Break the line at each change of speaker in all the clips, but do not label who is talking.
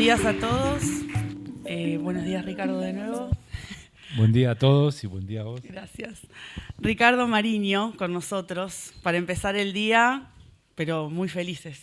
días a todos. Buenos días, Ricardo, de nuevo.
Buen día a todos y buen día a vos.
Gracias. Ricardo Mariño con nosotros para empezar el día, pero muy felices.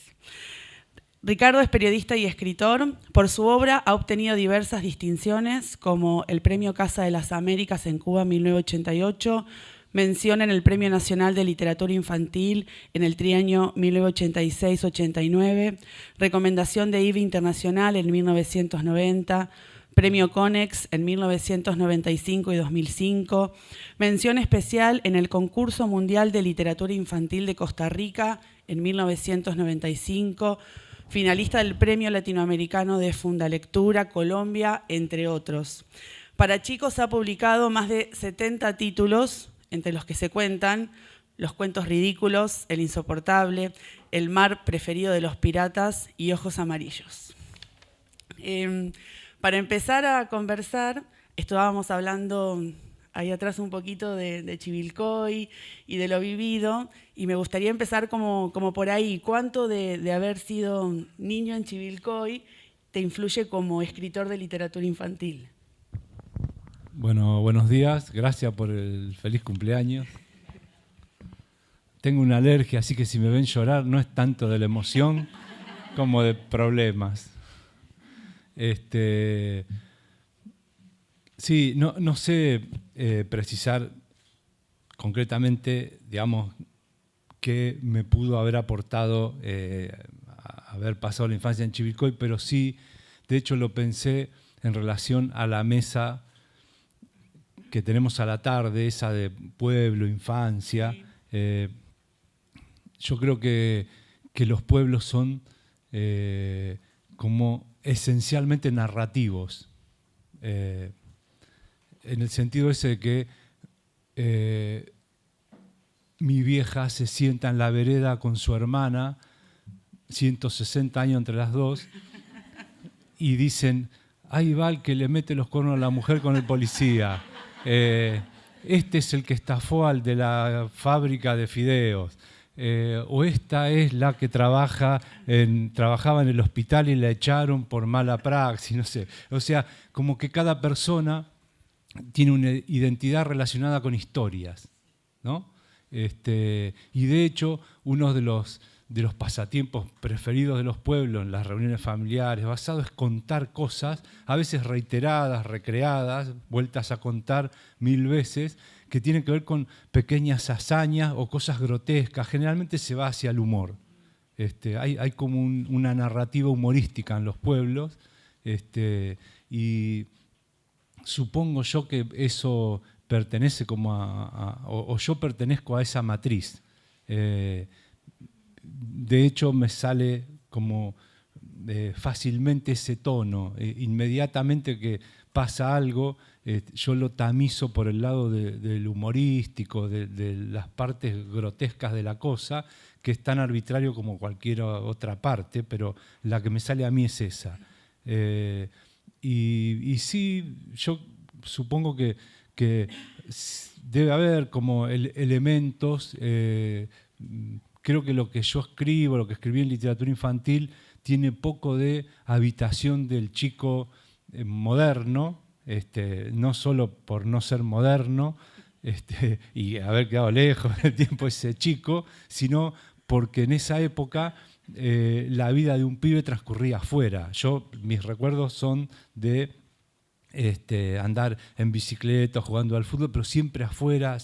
Ricardo es periodista y escritor. Por su obra ha obtenido diversas distinciones, como el Premio Casa de las Américas en Cuba en 1988, mención en el Premio Nacional de Literatura Infantil en el trienio 1986-89, recomendación de IBI Internacional en 1990, Premio Conex en 1995 y 2005, mención especial en el Concurso Mundial de Literatura Infantil de Costa Rica en 1995, finalista del Premio Latinoamericano de Fundalectura, Colombia, entre otros. Para chicos ha publicado más de 70 títulos, entre los que se cuentan Los cuentos ridículos, El insoportable, El mar preferido de los piratas y Ojos amarillos. Para empezar a conversar, estábamos hablando ahí atrás un poquito de Chivilcoy y de lo vivido, y me gustaría empezar como por ahí. ¿Cuánto de haber sido niño en Chivilcoy te influye como escritor de literatura infantil?
Bueno, buenos días, gracias por el feliz cumpleaños. Tengo una alergia, así que si me ven llorar no es tanto de la emoción como de problemas. Sí, no sé precisar concretamente, digamos, qué me pudo haber aportado haber pasado la infancia en Chivilcoy, pero sí, de hecho lo pensé en relación a la mesa que tenemos a la tarde, esa de pueblo, infancia. Sí. Yo creo que los pueblos son como esencialmente narrativos, en el sentido ese de que mi vieja se sienta en la vereda con su hermana, 160 años entre las dos, y dicen, ahí va el que le mete los cuernos a la mujer con el policía. Este es el que estafó al de la fábrica de fideos, o esta es la que trabajaba en el hospital y la echaron por mala praxis, no sé. O sea, como que cada persona tiene una identidad relacionada con historias, ¿no? Y de hecho, uno de los pasatiempos preferidos de los pueblos en las reuniones familiares basados es contar cosas, a veces reiteradas, recreadas, vueltas a contar 1000 veces, que tienen que ver con pequeñas hazañas o cosas grotescas. Generalmente se va hacia el humor. Hay como una narrativa humorística en los pueblos, y supongo yo que eso pertenece como o yo pertenezco a esa matriz. De hecho, me sale como fácilmente ese tono. Inmediatamente que pasa algo, yo lo tamizo por el lado del humorístico, de las partes grotescas de la cosa, que es tan arbitrario como cualquier otra parte, pero la que me sale a mí es esa. Y sí, yo supongo que debe haber como elementos. Creo que lo que yo escribo, lo que escribí en literatura infantil, tiene poco de habitación del chico moderno, no solo por no ser moderno y haber quedado lejos del tiempo ese chico, sino porque en esa época la vida de un pibe transcurría afuera. Mis recuerdos son de andar en bicicleta, jugando al fútbol, pero siempre afuera,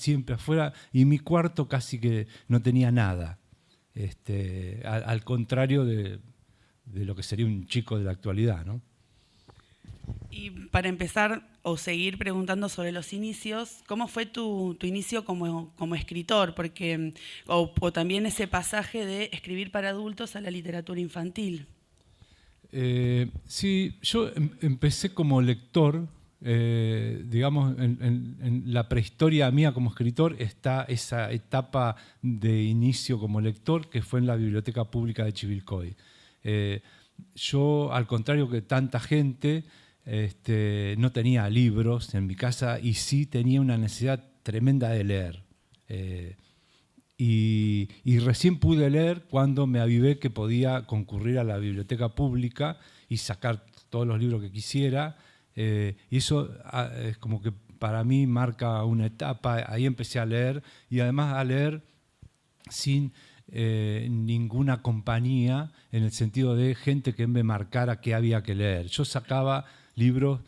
y mi cuarto casi que no tenía nada. Al contrario de lo que sería un chico de la actualidad, ¿no?
Y para empezar o seguir preguntando sobre los inicios, ¿cómo fue tu inicio como escritor? Porque, o también ese pasaje de escribir para adultos a la literatura infantil.
Sí, yo empecé como lector. Digamos, en la prehistoria mía como escritor está esa etapa de inicio como lector que fue en la Biblioteca Pública de Chivilcoy. Yo, al contrario que tanta gente, no tenía libros en mi casa y sí tenía una necesidad tremenda de leer. Y recién pude leer cuando me avivé que podía concurrir a la biblioteca pública y sacar todos los libros que quisiera. Y eso es como que para mí marca una etapa. Ahí empecé a leer, y además a leer sin ninguna compañía, en el sentido de gente que me marcara qué había que leer. Yo sacaba libros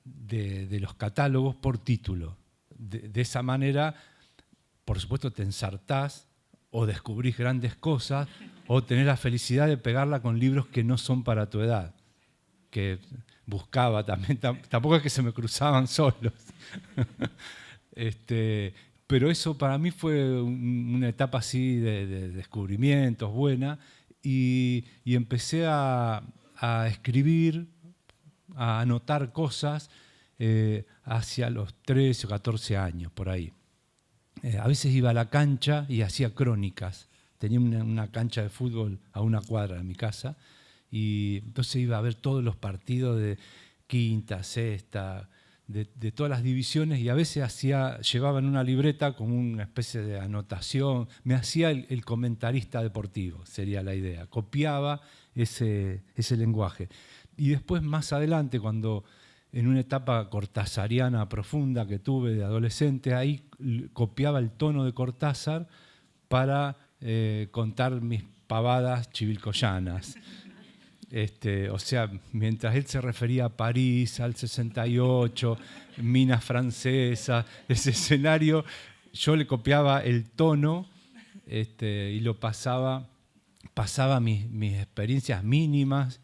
de los catálogos por título. De esa manera, por supuesto, te ensartás o descubrís grandes cosas o tenés la felicidad de pegarla con libros que no son para tu edad, que buscaba también. Tampoco es que se me cruzaban solos. Pero eso para mí fue una etapa así de descubrimientos buena, y empecé a escribir, a anotar cosas hacia los 13 o 14 años, por ahí. A veces iba a la cancha y hacía crónicas. Tenía una cancha de fútbol a una cuadra de mi casa, y entonces iba a ver todos los partidos de quinta, sexta, de todas las divisiones, y a veces llevaba en una libreta como una especie de anotación. Me hacía el comentarista deportivo, sería la idea. Copiaba ese lenguaje. Y después, más adelante, cuando en una etapa cortasariana profunda que tuve de adolescente, ahí copiaba el tono de Cortázar para contar mis pavadas chivilcoyanas. O sea, mientras él se refería a París, al 68, minas francesas, ese escenario, yo le copiaba el tono y lo pasaba mis experiencias mínimas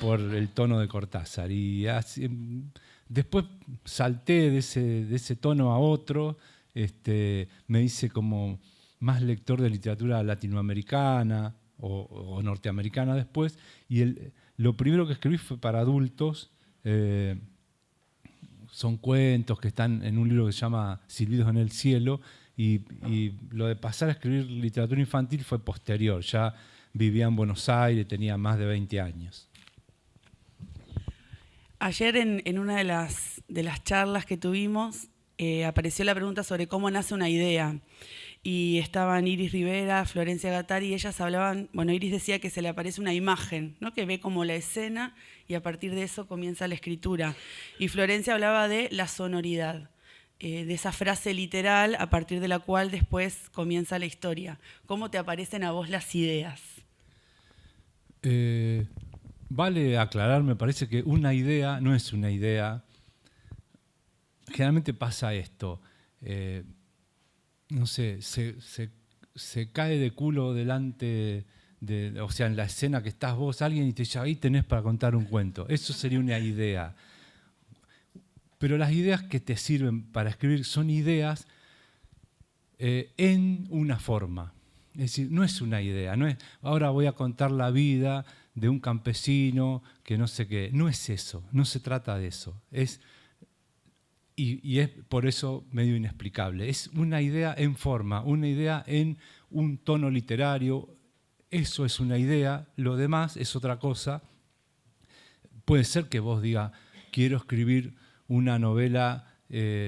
por el tono de Cortázar. Y así, después salté de ese tono a otro, me hice como más lector de literatura latinoamericana o norteamericana después, y lo primero que escribí fue para adultos. Son cuentos que están en un libro que se llama Silbidos en el cielo, y lo de pasar a escribir literatura infantil fue posterior. Ya vivía en Buenos Aires, tenía más de 20 años.
Ayer en una de las charlas que tuvimos apareció la pregunta sobre cómo nace una idea. Y estaban Iris Rivera, Florencia Gattari, y ellas hablaban, bueno, Iris decía que se le aparece una imagen, ¿no? Que ve como la escena y a partir de eso comienza la escritura. Y Florencia hablaba de la sonoridad, de esa frase literal a partir de la cual después comienza la historia. ¿Cómo te aparecen a vos las ideas?
Vale aclarar, me parece que una idea no es una idea. Generalmente pasa esto. No sé, se cae de culo delante o sea, en la escena que estás vos, alguien, y te dice, ahí tenés para contar un cuento. Eso sería una idea. Pero las ideas que te sirven para escribir son ideas en una forma. Es decir, no es una idea, no es ahora voy a contar la vida de un campesino que no sé qué. No es eso, no se trata de eso. Y es por eso medio inexplicable. Es una idea en forma, una idea en un tono literario. Eso es una idea, lo demás es otra cosa. Puede ser que vos digas, quiero escribir una novela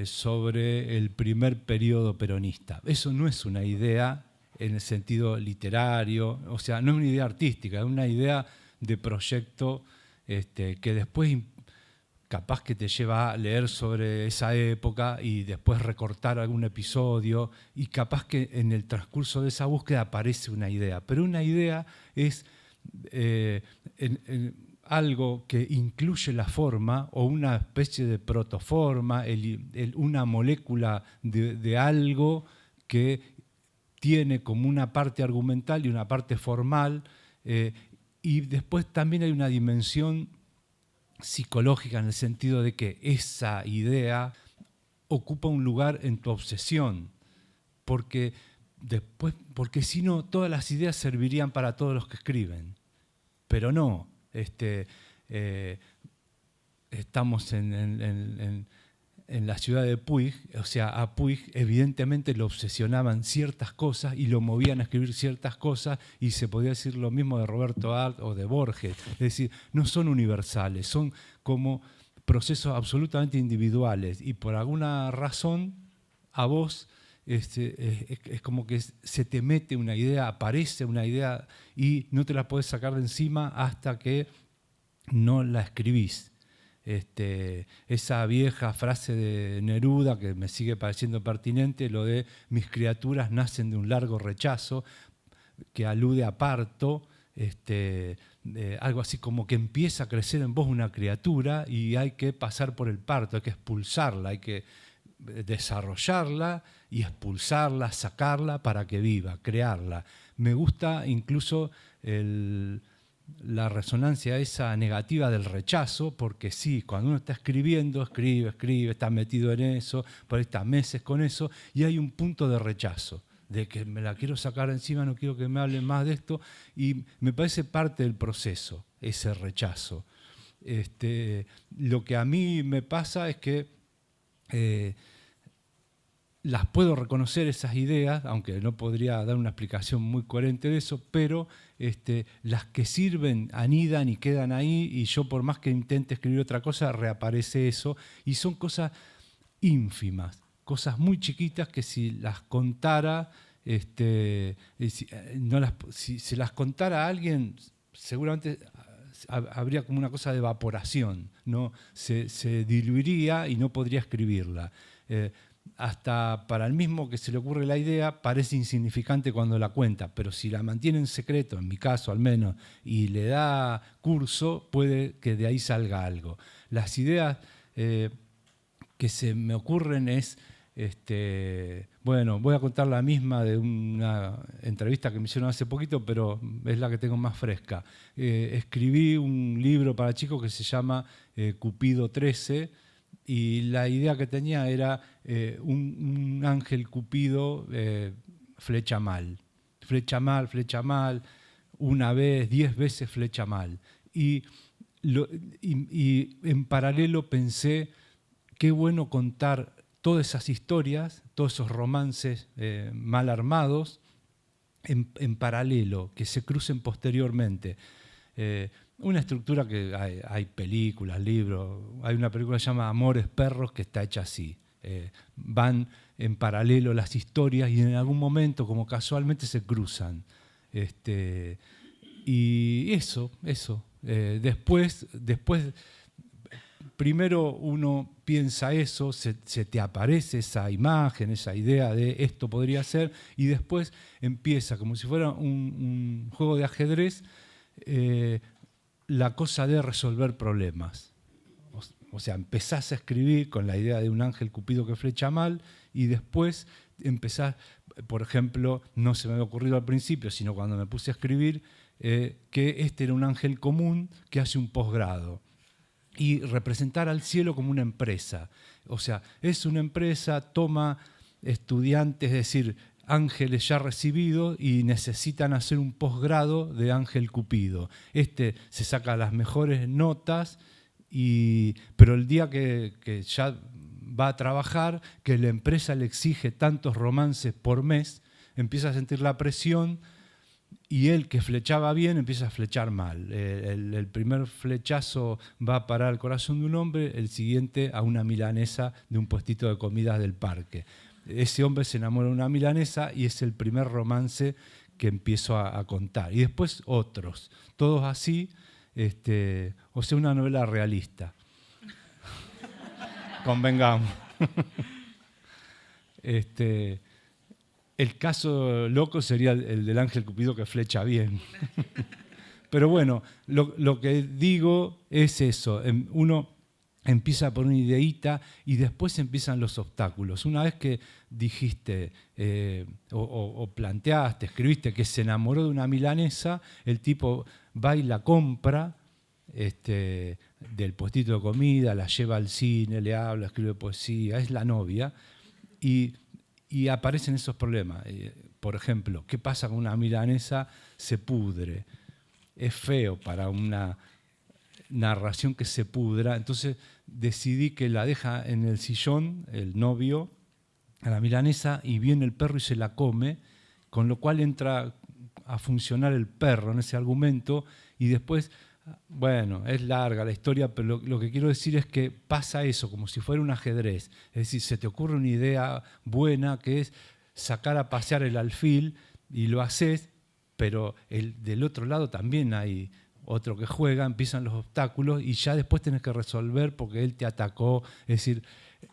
sobre el primer periodo peronista. Eso no es una idea en el sentido literario, o sea, no es una idea artística, es una idea de proyecto que después capaz que te lleva a leer sobre esa época y después recortar algún episodio, y capaz que en el transcurso de esa búsqueda aparece una idea. Pero una idea es algo que incluye la forma o una especie de protoforma, una molécula de algo que tiene como una parte argumental y una parte formal, y después también hay una dimensión psicológica en el sentido de que esa idea ocupa un lugar en tu obsesión, porque si no, todas las ideas servirían para todos los que escriben, pero no. Estamos en la ciudad de Puig, o sea, a Puig evidentemente lo obsesionaban ciertas cosas y lo movían a escribir ciertas cosas, y se podía decir lo mismo de Roberto Arlt o de Borges. Es decir, no son universales, son como procesos absolutamente individuales, y por alguna razón a vos es como que se te mete una idea, aparece una idea y no te la podés sacar de encima hasta que no la escribís. Esa vieja frase de Neruda que me sigue pareciendo pertinente, lo de mis criaturas nacen de un largo rechazo, que alude a parto, algo así como que empieza a crecer en vos una criatura y hay que pasar por el parto, hay que expulsarla, hay que desarrollarla y expulsarla, sacarla para que viva, crearla. Me gusta incluso la resonancia esa negativa del rechazo, porque sí, cuando uno está escribiendo, escribe, está metido en eso, por ahí está meses con eso, y hay un punto de rechazo, de que me la quiero sacar encima, no quiero que me hablen más de esto, y me parece parte del proceso, ese rechazo. Lo que a mí me pasa es que las puedo reconocer esas ideas, aunque no podría dar una explicación muy coherente de eso, pero las que sirven anidan y quedan ahí, y yo por más que intente escribir otra cosa, reaparece eso, y son cosas ínfimas, cosas muy chiquitas que si las contara, si se las contara a alguien, seguramente habría como una cosa de evaporación, ¿no? Se diluiría y no podría escribirla. Hasta para el mismo que se le ocurre la idea parece insignificante cuando la cuenta, pero si la mantiene en secreto, en mi caso al menos, y le da curso, puede que de ahí salga algo. Las ideas que se me ocurren es, bueno, voy a contar la misma de una entrevista que me hicieron hace poquito, pero es la que tengo más fresca. Escribí un libro para chicos que se llama Cupido 13, y la idea que tenía era un ángel Cupido flecha mal, una vez, 10 veces flecha mal. Y en paralelo pensé, qué bueno contar todas esas historias, todos esos romances mal armados, en paralelo, que se crucen posteriormente. Una estructura que hay películas, libros, hay una película que se llama Amores Perros que está hecha así. Van en paralelo las historias y en algún momento, como casualmente, se cruzan. Y eso. Después, primero uno piensa eso, se te aparece esa imagen, esa idea de esto podría ser, y después empieza, como si fuera un juego de ajedrez, la cosa de resolver problemas. O sea, empezás a escribir con la idea de un ángel Cupido que flecha mal y después empezás, por ejemplo, no se me había ocurrido al principio, sino cuando me puse a escribir, que este era un ángel común que hace un posgrado y representar al cielo como una empresa. O sea, es una empresa, toma estudiantes, es decir, ángeles ya recibidos y necesitan hacer un posgrado de ángel Cupido. Se saca las mejores notas, pero el día que ya va a trabajar, que la empresa le exige tantos romances por mes, empieza a sentir la presión y él, que flechaba bien, empieza a flechar mal. El primer flechazo va a parar al corazón de un hombre, el siguiente a una milanesa de un puestito de comidas del parque. Ese hombre se enamora de una milanesa y es el primer romance que empiezo a contar. Y después otros, todos así, o sea, una novela realista. Convengamos. El caso loco sería el del ángel Cupido que flecha bien. Pero bueno, lo que digo es eso. Uno empieza por una ideíta y después empiezan los obstáculos. Una vez que dijiste o planteaste, escribiste que se enamoró de una milanesa, el tipo va y la compra del puestito de comida, la lleva al cine, le habla, escribe poesía, es la novia y aparecen esos problemas. Por ejemplo, ¿qué pasa con una milanesa? Se pudre. Es feo para una narración que se pudra. Entonces decidí que la deja en el sillón, el novio, a la milanesa, y viene el perro y se la come, con lo cual entra a funcionar el perro en ese argumento y después, bueno, es larga la historia, pero lo que quiero decir es que pasa eso, como si fuera un ajedrez. Es decir, se te ocurre una idea buena que es sacar a pasear el alfil y lo haces, pero del otro lado también hay otro que juega, empiezan los obstáculos y ya después tenés que resolver porque él te atacó. Es decir,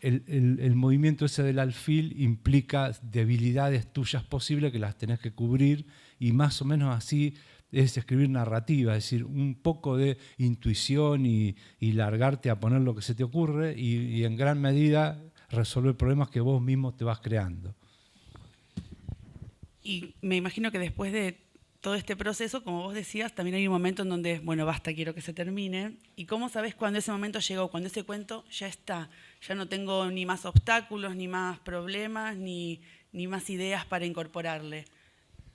el movimiento ese del alfil implica debilidades tuyas posibles que las tenés que cubrir, y más o menos así es escribir narrativa, es decir, un poco de intuición y largarte a poner lo que se te ocurre y en gran medida resolver problemas que vos mismo te vas creando.
Y me imagino que después de todo este proceso, como vos decías, también hay un momento en donde, bueno, basta, quiero que se termine. ¿Y cómo sabés cuándo ese momento llegó, cuando ese cuento ya está? Ya no tengo ni más obstáculos, ni más problemas, ni más ideas para incorporarle.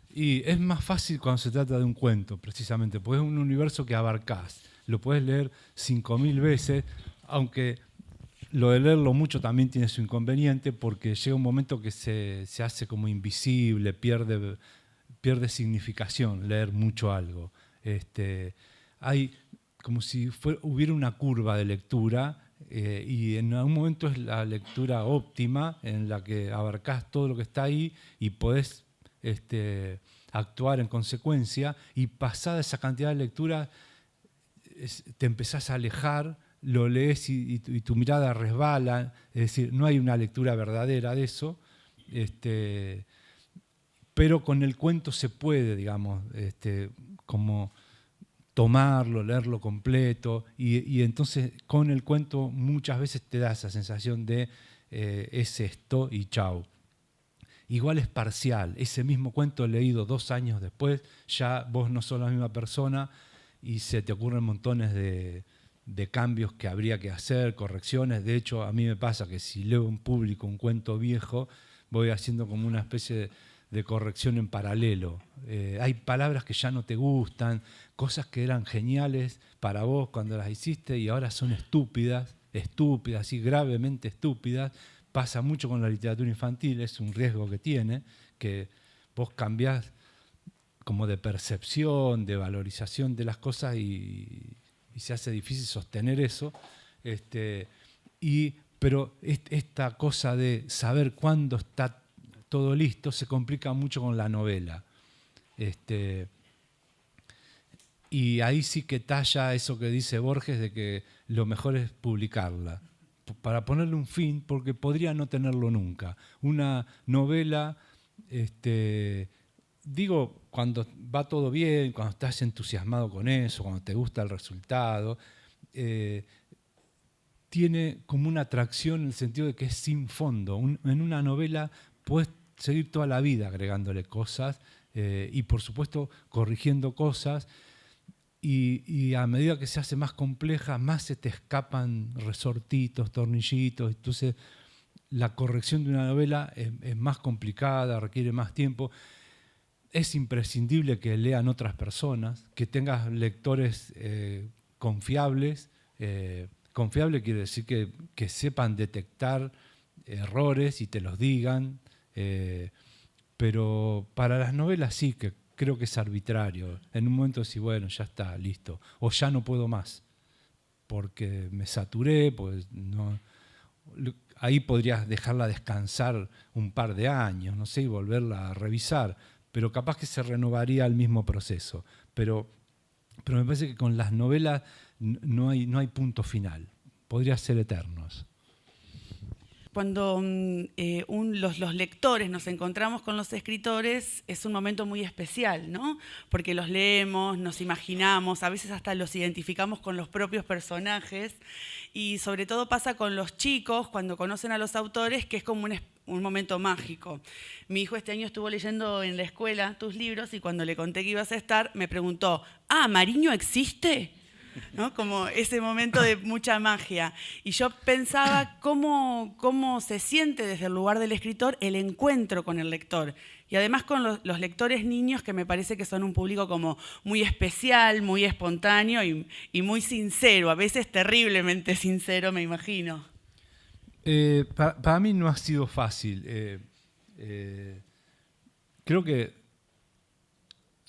Y es más fácil cuando se trata de un cuento, precisamente, porque es un universo que abarcás. Lo puedes leer 5000 veces, aunque lo de leerlo mucho también tiene su inconveniente, porque llega un momento que se hace como invisible, pierde significación leer mucho algo. Hay como si hubiera una curva de lectura, y en algún momento es la lectura óptima en la que abarcás todo lo que está ahí y podés actuar en consecuencia, y pasada esa cantidad de lectura te empezás a alejar, lo lees y tu mirada resbala, es decir, no hay una lectura verdadera de eso, pero con el cuento se puede, digamos, como tomarlo, leerlo completo, y entonces con el cuento muchas veces te da esa sensación de es esto y chau. Igual es parcial, ese mismo cuento leído 2 años después, ya vos no sos la misma persona y se te ocurren montones de cambios que habría que hacer, correcciones. De hecho, a mí me pasa que si leo en público un cuento viejo, voy haciendo como una especie de corrección en paralelo. Hay palabras que ya no te gustan, cosas que eran geniales para vos cuando las hiciste y ahora son estúpidas, y gravemente estúpidas. Pasa mucho con la literatura infantil, es un riesgo que tiene, que vos cambiás como de percepción, de valorización de las cosas y se hace difícil sostener eso. Pero esta cosa de saber cuándo está todo listo se complica mucho con la novela. Y ahí sí que talla eso que dice Borges de que lo mejor es publicarla, para ponerle un fin, porque podría no tenerlo nunca. Una novela, digo, cuando va todo bien, cuando estás entusiasmado con eso, cuando te gusta el resultado, tiene como una atracción en el sentido de que es sin fondo. En una novela puedes seguir toda la vida agregándole cosas y por supuesto corrigiendo cosas, y a medida que se hace más compleja, más se te escapan resortitos, tornillitos. Entonces la corrección de una novela es más complicada, requiere más tiempo. Es imprescindible que lean otras personas, que tengas lectores confiables. Confiable quiere decir que sepan detectar errores y te los digan. Pero para las novelas sí, que creo que es arbitrario. En un momento decís, bueno, ya está, listo. O ya no puedo más, porque me saturé, pues no. Ahí podrías dejarla descansar un par de años, no sé, y volverla a revisar. Pero capaz que se renovaría el mismo proceso. Pero me parece que con las novelas no hay punto final. Podría ser eternos.
Cuando los lectores nos encontramos con los escritores, es un momento muy especial, ¿no? Porque los leemos, nos imaginamos, a veces hasta los identificamos con los propios personajes, y sobre todo pasa con los chicos cuando conocen a los autores, que es como un momento mágico. Mi hijo este año estuvo leyendo en la escuela tus libros y cuando le conté que ibas a estar, me preguntó, ¿Mariño existe? ¿No? Como ese momento de mucha magia. Y yo pensaba cómo se siente desde el lugar del escritor el encuentro con el lector. Y además con los lectores niños, que me parece que son un público como muy especial, muy espontáneo y muy sincero, a veces terriblemente sincero, me imagino.
Para mí no ha sido fácil. Creo que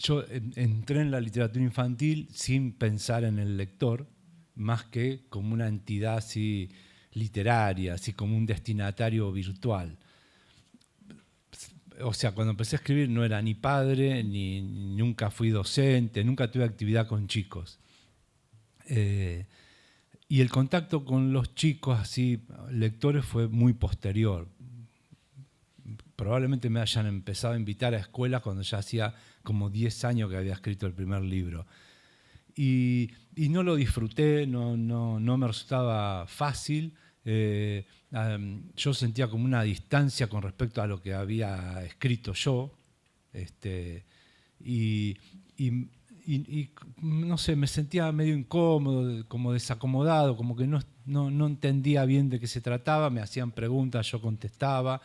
yo entré en la literatura infantil sin pensar en el lector, más que como una entidad así literaria, así como un destinatario virtual. o sea, cuando empecé a escribir no era ni padre, ni nunca fui docente, nunca tuve actividad con chicos. Y el contacto con los chicos, así, lectores, fue muy posterior. Probablemente me hayan empezado a invitar a escuelas cuando ya hacía como 10 años que había escrito el primer libro. Y no lo disfruté, no me resultaba fácil. Yo sentía como una distancia con respecto a lo que había escrito yo. Y no sé, me sentía medio incómodo, como desacomodado, como que no entendía bien de qué se trataba, me hacían preguntas, yo contestaba.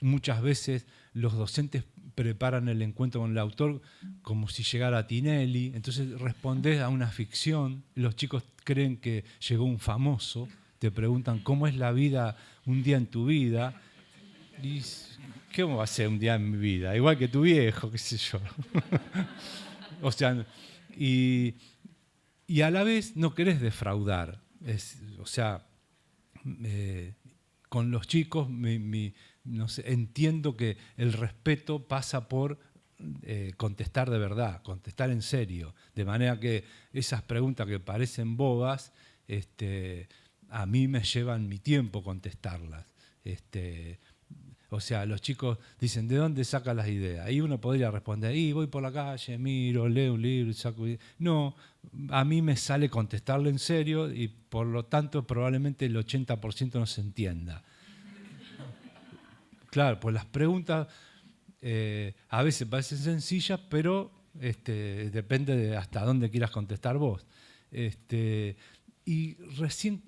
Muchas veces los docentes preparan el encuentro con el autor como si llegara Tinelli, entonces respondés a una ficción, los chicos creen que llegó un famoso, te preguntan cómo es la vida, un día en tu vida, y ¿cómo va a ser un día en mi vida? Igual que tu viejo, qué sé yo. O sea, y a la vez no querés defraudar. O sea, con los chicos no sé, entiendo que el respeto pasa por contestar de verdad, contestar en serio. De manera que esas preguntas que parecen bobas, a mí me llevan mi tiempo contestarlas. O sea, los chicos dicen, ¿de dónde sacas las ideas? Y uno podría responder, voy por la calle, miro, leo un libro, saco ideas. No, a mí me sale contestarle en serio y por lo tanto probablemente el 80% no se entienda. Claro, pues las preguntas a veces parecen sencillas, pero depende de hasta dónde quieras contestar vos. Y recién,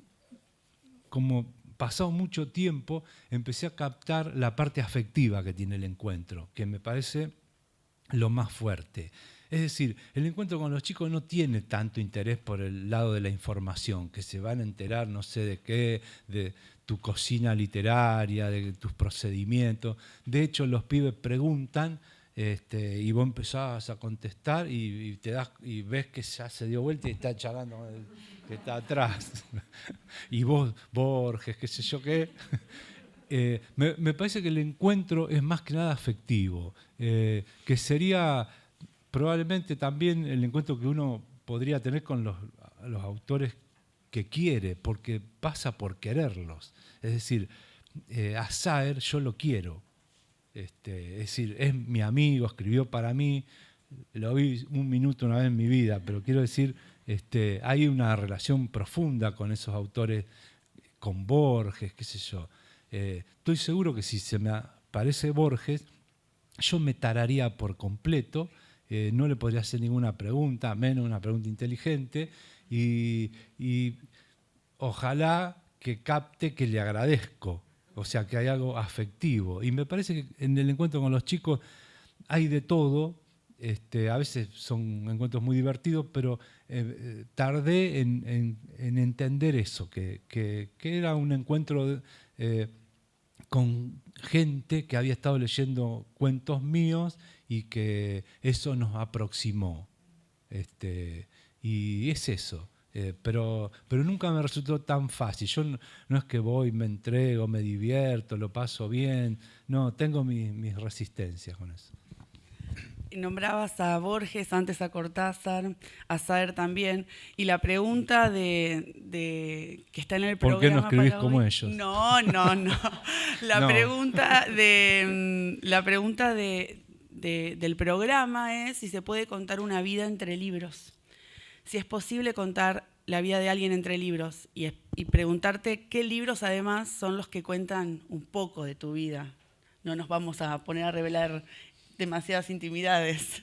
como pasado mucho tiempo, empecé a captar la parte afectiva que tiene el encuentro, que me parece lo más fuerte. Es decir, el encuentro con los chicos no tiene tanto interés por el lado de la información, que se van a enterar no sé de qué, de tu cocina literaria, de tus procedimientos. De hecho, los pibes preguntan y vos empezás a contestar y ves que ya se dio vuelta y está charlando con el que está atrás. Y vos, Borges, qué sé yo qué. Me parece que el encuentro es más que nada afectivo, que sería probablemente también el encuentro que uno podría tener con los autores que quiere, porque pasa por quererlos. Es decir, a Saer yo lo quiero. Es decir, es mi amigo, escribió para mí, lo vi un minuto una vez en mi vida, pero quiero decir, hay una relación profunda con esos autores, con Borges, qué sé yo. Estoy seguro que si se me aparece Borges, yo me tararía por completo, no le podría hacer ninguna pregunta, menos una pregunta inteligente, y ojalá que capte que le agradezco, o sea, que hay algo afectivo. Y me parece que en el encuentro con los chicos hay de todo, a veces son encuentros muy divertidos, pero tardé en entender eso, que era un encuentro con gente que había estado leyendo cuentos míos y que eso nos aproximó. Y es eso. Pero nunca me resultó tan fácil. Yo no es que voy, me entrego, me divierto, lo paso bien. No, tengo mis resistencias con eso.
Nombrabas a Borges, antes a Cortázar, a Saer también, y la pregunta de que está en el programa.
¿Por qué no escribís
para
como
hoy,
ellos?
No. La
No.
pregunta del programa es si se puede contar una vida entre libros. Si es posible contar la vida de alguien entre libros y preguntarte qué libros además son los que cuentan un poco de tu vida. No nos vamos a poner a revelar demasiadas intimidades.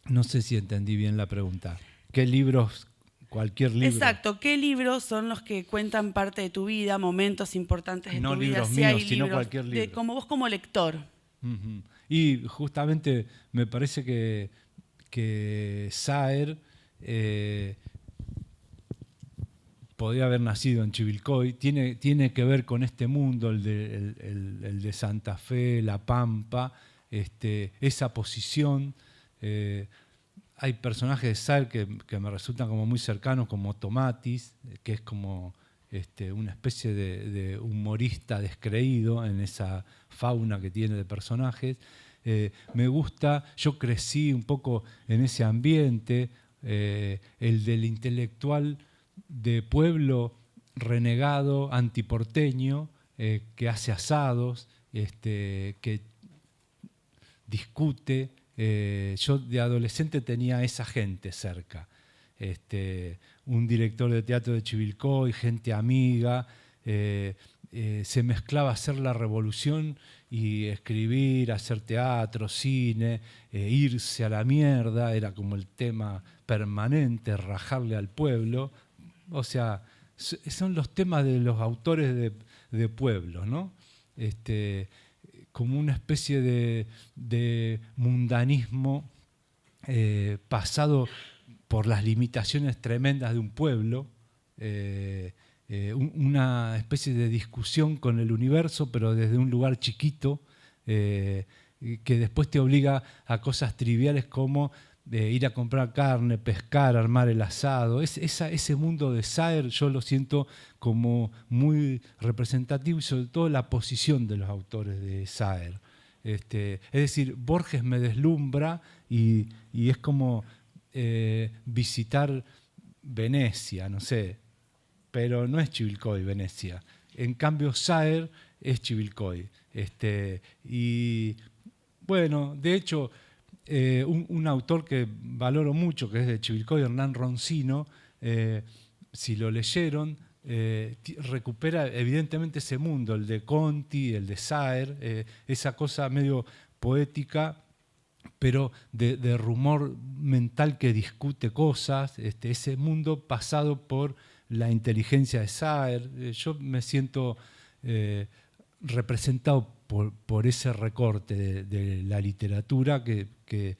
No sé si entendí bien la pregunta. ¿Qué libros? Cualquier libro.
Exacto, ¿qué libros son los que cuentan parte de tu vida, momentos importantes de
no
tu vida?
libros
Si
míos,
hay
sino
libros
cualquier libro.
como vos como lector.
Uh-huh. Y justamente me parece que Saer podría haber nacido en Chivilcoy, tiene que ver con este mundo, el de Santa Fe, La Pampa, esa posición. Hay personajes de Saer que me resultan como muy cercanos, como Tomatis, que es como una especie de humorista descreído en esa fauna que tiene de personajes. Me gusta, yo crecí un poco en ese ambiente, el del intelectual de pueblo renegado, antiporteño, que hace asados, que discute. Yo de adolescente tenía esa gente cerca. Un director de teatro de Chivilcoy, gente amiga. Se mezclaba hacer la revolución y escribir, hacer teatro, cine, irse a la mierda, era como el tema permanente, rajarle al pueblo. O sea, son los temas de los autores de pueblos, ¿no? Como una especie de mundanismo pasado por las limitaciones tremendas de un pueblo, una especie de discusión con el universo, pero desde un lugar chiquito, que después te obliga a cosas triviales como ir a comprar carne, pescar, armar el asado. Ese mundo de Saer yo lo siento como muy representativo, y sobre todo la posición de los autores de Saer. Es decir, Borges me deslumbra y es como visitar Venecia, no sé, pero no es Chivilcoy, Venecia. En cambio, Saer es Chivilcoy. Y bueno, de hecho, un autor que valoro mucho, que es de Chivilcoy, Hernán Roncino, si lo leyeron, recupera evidentemente ese mundo, el de Conti, el de Saer, esa cosa medio poética, pero de rumor mental que discute cosas, ese mundo pasado por la inteligencia de Saer. Yo me siento representado por ese recorte de la literatura que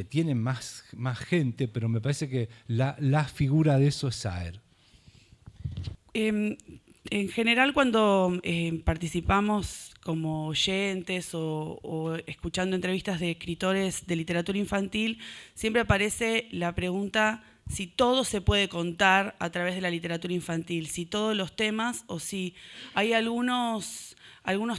tiene más gente, pero me parece que la figura de eso es Saer.
En general, cuando participamos como oyentes o escuchando entrevistas de escritores de literatura infantil, siempre aparece la pregunta si todo se puede contar a través de la literatura infantil, si todos los temas o si hay algunos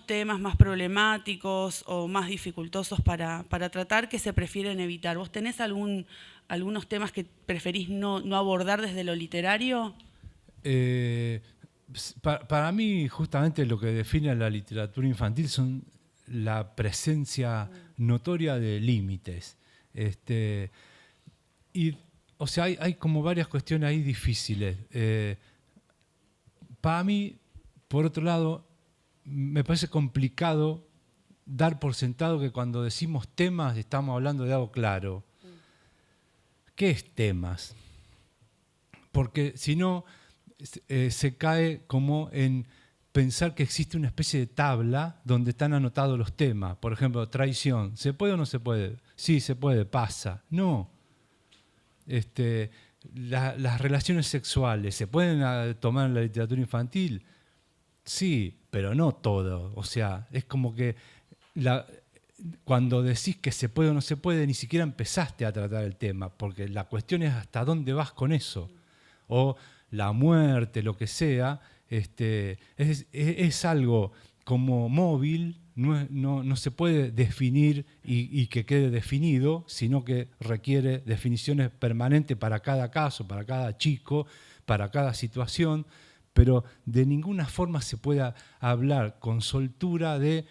temas más problemáticos o más dificultosos para tratar que se prefieren evitar. ¿Vos tenés algunos temas que preferís no abordar desde lo literario?
Para mí, justamente lo que define a la literatura infantil son la presencia notoria de límites. O sea, hay como varias cuestiones ahí difíciles. Para mí, por otro lado, me parece complicado dar por sentado que cuando decimos temas estamos hablando de algo claro. ¿Qué es temas? Porque si no, se cae como en pensar que existe una especie de tabla donde están anotados los temas. Por ejemplo, traición. ¿Se puede o no se puede? Sí, se puede, pasa. No. Las relaciones sexuales, ¿se pueden tomar en la literatura infantil? Sí, pero no todo. O sea, es como que cuando decís que se puede o no se puede, ni siquiera empezaste a tratar el tema, porque la cuestión es hasta dónde vas con eso. O la muerte, lo que sea, es algo como móvil, no se puede definir y que quede definido, sino que requiere definiciones permanentes para cada caso, para cada chico, para cada situación, pero de ninguna forma se puede hablar con soltura de,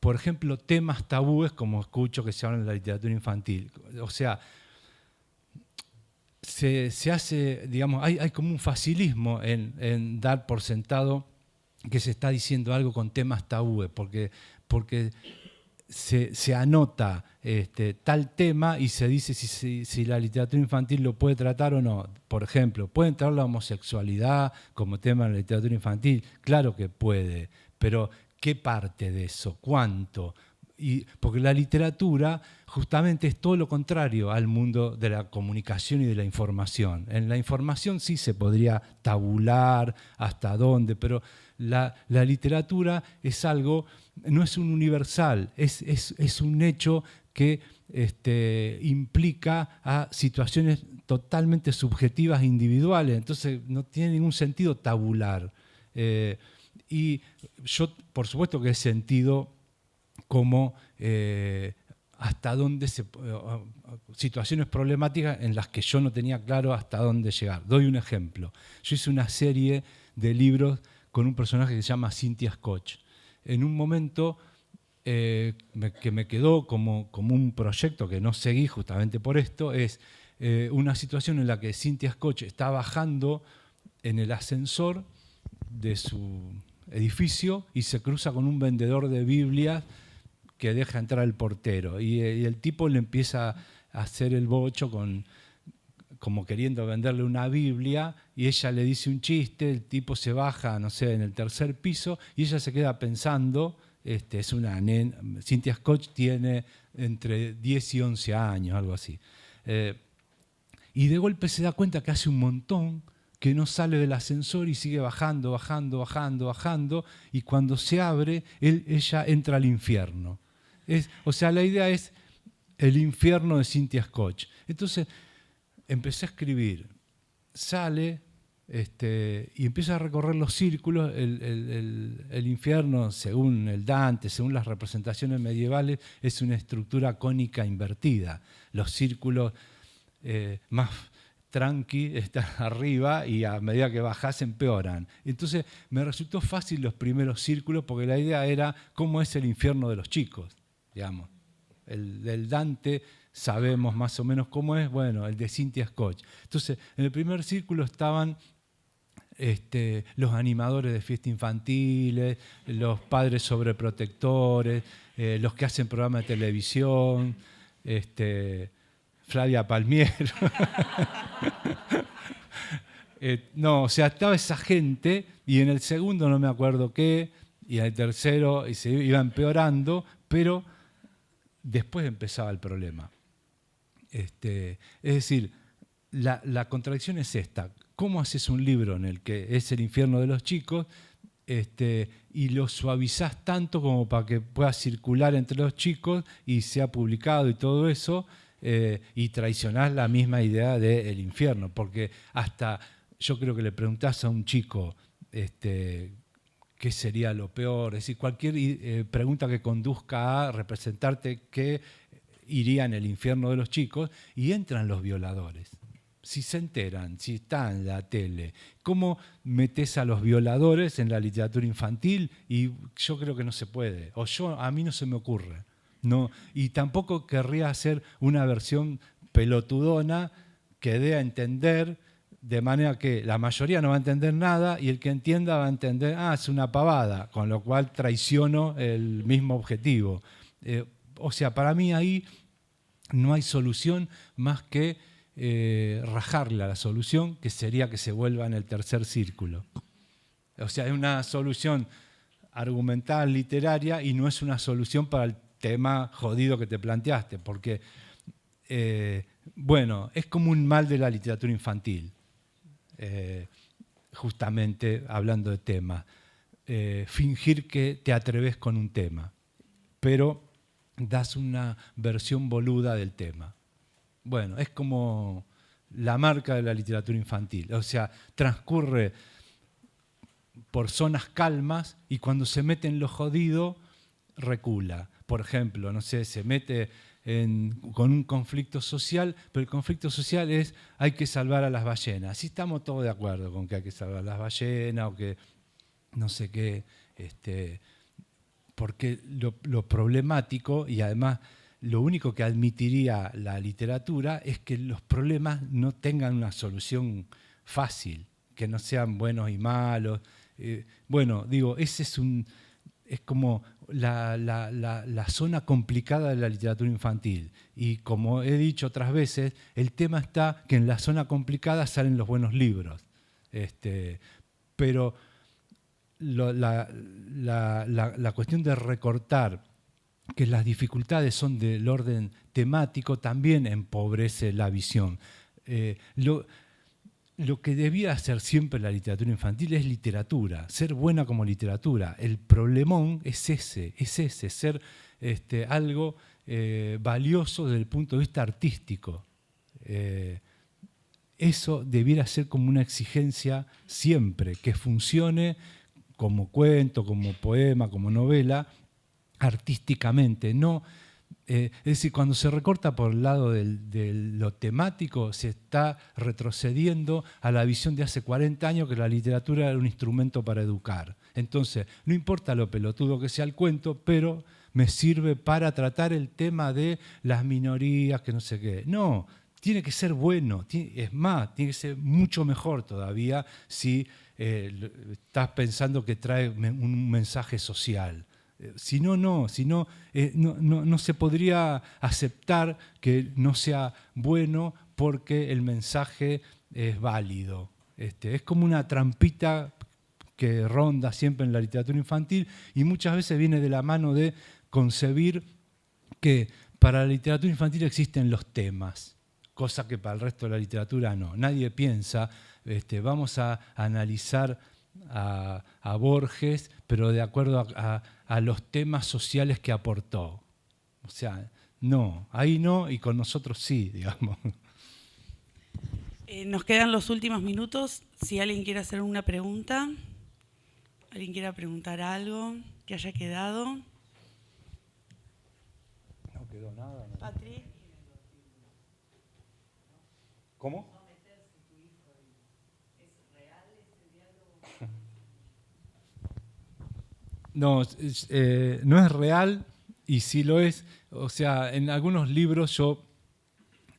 por ejemplo, temas tabúes como escucho que se hablan en la literatura infantil. O sea, se hace, digamos, hay como un facilismo en dar por sentado que se está diciendo algo con temas tabúes, porque se anota tal tema y se dice si la literatura infantil lo puede tratar o no. Por ejemplo, ¿puede entrar la homosexualidad como tema en la literatura infantil? Claro que puede, pero ¿qué parte de eso? ¿Cuánto? Porque la literatura justamente es todo lo contrario al mundo de la comunicación y de la información. En la información sí se podría tabular hasta dónde, pero la literatura es algo, no es un universal, es un hecho que implica a situaciones totalmente subjetivas e individuales, entonces no tiene ningún sentido tabular. Y yo, por supuesto que he sentido como hasta dónde situaciones problemáticas en las que yo no tenía claro hasta dónde llegar. Doy un ejemplo. Yo hice una serie de libros con un personaje que se llama Cynthia Scotch. En un momento que me quedó como un proyecto que no seguí justamente por esto, es una situación en la que Cynthia Scotch está bajando en el ascensor de su edificio y se cruza con un vendedor de Biblias que deja entrar el portero. Y el tipo le empieza a hacer el bocho como queriendo venderle una Biblia, y ella le dice un chiste, el tipo se baja, no sé, en el tercer piso, y ella se queda pensando, es una nena, Cynthia Scotch tiene entre 10 y 11 años, algo así. Y de golpe se da cuenta que hace un montón que no sale del ascensor y sigue bajando, bajando, bajando, bajando, y cuando se abre, ella entra al infierno. O sea, la idea es el infierno de Cynthia Scotch. Entonces, empecé a escribir, sale y empieza a recorrer los círculos. El infierno, según el Dante, según las representaciones medievales, es una estructura cónica invertida. Los círculos más tranqui están arriba y a medida que bajás empeoran. Entonces me resultó fácil los primeros círculos porque la idea era cómo es el infierno de los chicos, digamos. El del Dante sabemos más o menos cómo es, bueno, el de Cynthia Scotch. Entonces, en el primer círculo estaban los animadores de fiestas infantiles, los padres sobreprotectores, los que hacen programas de televisión, Flavia Palmiero. No, o sea, estaba esa gente, y en el segundo no me acuerdo qué, y en el tercero y se iba empeorando, pero después empezaba el problema. Es decir, la contradicción es esta. ¿Cómo haces un libro en el que es el infierno de los chicos y lo suavizás tanto como para que pueda circular entre los chicos y sea publicado y todo eso, y traicionás la misma idea del infierno? Porque hasta yo creo que le preguntás a un chico qué sería lo peor, es decir, cualquier pregunta que conduzca a representarte qué iría en el infierno de los chicos, y entran los violadores. Si se enteran, si está en la tele, ¿cómo metes a los violadores en la literatura infantil? Y yo creo que no se puede, a mí no se me ocurre. No, y tampoco querría hacer una versión pelotudona que dé a entender, de manera que la mayoría no va a entender nada y el que entienda va a entender, es una pavada, con lo cual traiciono el mismo objetivo. O sea, para mí ahí no hay solución más que rajarle a la solución, que sería que se vuelva en el tercer círculo. O sea, es una solución argumental, literaria, y no es una solución para el tema jodido que te planteaste, porque, bueno, es como un mal de la literatura infantil, justamente hablando de temas. Fingir que te atreves con un tema, pero das una versión boluda del tema. Bueno, es como la marca de la literatura infantil. O sea, transcurre por zonas calmas y cuando se mete en lo jodido, recula. Por ejemplo, no sé, se mete con un conflicto social, pero el conflicto social es hay que salvar a las ballenas. Sí, estamos todos de acuerdo con que hay que salvar a las ballenas o que no sé qué, porque lo problemático, y además lo único que admitiría la literatura, es que los problemas no tengan una solución fácil, que no sean buenos y malos. Bueno, digo, ese es como la zona complicada de la literatura infantil. Y como he dicho otras veces, el tema está que en la zona complicada salen los buenos libros. Pero la cuestión de recortar, que las dificultades son del orden temático, también empobrece la visión. Lo que debía hacer siempre la literatura infantil es literatura, ser buena como literatura. El problemón es ese, ser algo valioso desde el punto de vista artístico. Eso debiera ser como una exigencia siempre, que funcione como cuento, como poema, como novela, artísticamente. No, es decir, cuando se recorta por el lado de lo temático, se está retrocediendo a la visión de hace 40 años que la literatura era un instrumento para educar. Entonces, no importa lo pelotudo que sea el cuento, pero me sirve para tratar el tema de las minorías, que no sé qué. No, tiene que ser bueno, es más, tiene que ser mucho mejor todavía si estás pensando que trae un mensaje social. Si no, no se podría aceptar que no sea bueno porque el mensaje es válido. Es como una trampita que ronda siempre en la literatura infantil y muchas veces viene de la mano de concebir que para la literatura infantil existen los temas, cosa que para el resto de la literatura no. Nadie piensa, vamos a analizar a Borges, pero de acuerdo a los temas sociales que aportó. O sea, no, ahí no y con nosotros sí, digamos.
Nos quedan los últimos minutos. Si alguien quiere hacer una pregunta, alguien quiera preguntar algo que haya quedado.
No quedó nada. ¿No?
Patri.
¿Cómo? No, no es real y sí lo es. O sea, en algunos libros yo,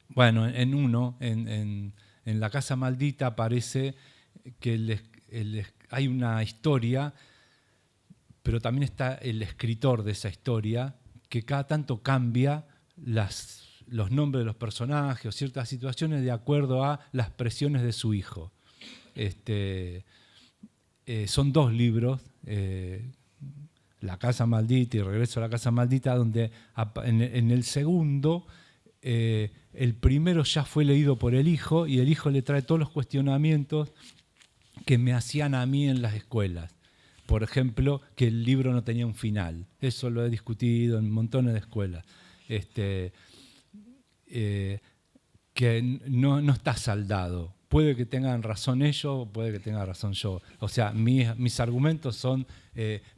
bueno, en uno, en La Casa Maldita aparece que hay una historia, pero también está el escritor de esa historia, que cada tanto cambia los nombres de los personajes o ciertas situaciones de acuerdo a las presiones de su hijo. Son 2 libros, La Casa Maldita y Regreso a la Casa Maldita, donde en el segundo, el primero ya fue leído por el hijo y el hijo le trae todos los cuestionamientos que me hacían a mí en las escuelas. Por ejemplo, que el libro no tenía un final. Eso lo he discutido en montones de escuelas. Que no está saldado. Puede que tengan razón ellos, puede que tenga razón yo. O sea, mis argumentos son,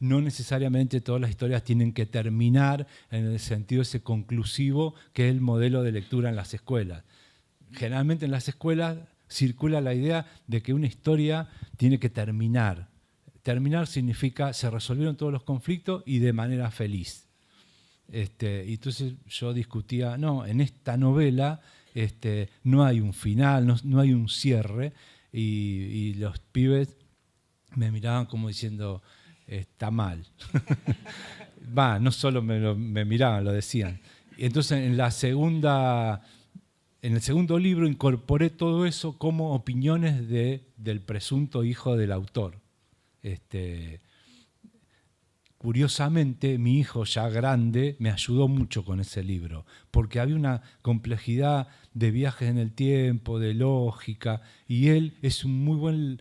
no necesariamente todas las historias tienen que terminar en el sentido ese conclusivo que es el modelo de lectura en las escuelas. Generalmente en las escuelas circula la idea de que una historia tiene que terminar. Terminar significa se resolvieron todos los conflictos y de manera feliz. Y entonces yo discutía, no, en esta novela no hay un final, no hay un cierre, y los pibes me miraban como diciendo, está mal. No solo me miraban, lo decían. Y entonces en el segundo libro incorporé todo eso como opiniones del presunto hijo del autor. Curiosamente, mi hijo ya grande me ayudó mucho con ese libro, porque había una complejidad de viajes en el tiempo, de lógica, y él es un muy buen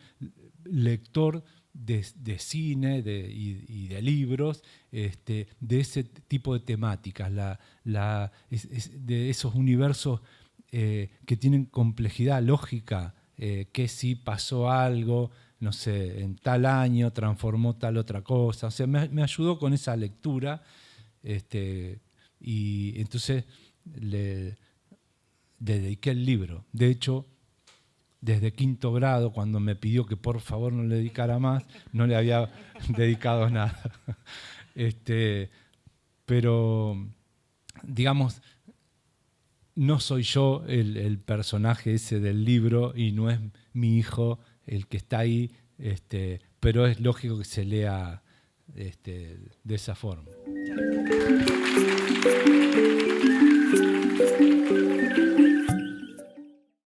lector de cine y de libros, de ese tipo de temáticas, de esos universos que tienen complejidad lógica, que si pasó algo, no sé, en tal año transformó tal otra cosa. O sea, me ayudó con esa lectura, y entonces le dediqué el libro. De hecho, desde 5º grado, cuando me pidió que por favor no le dedicara más, no le había dedicado nada. Pero, digamos, no soy yo el personaje ese del libro y no es mi hijo el que está ahí, pero es lógico que se lea de esa forma.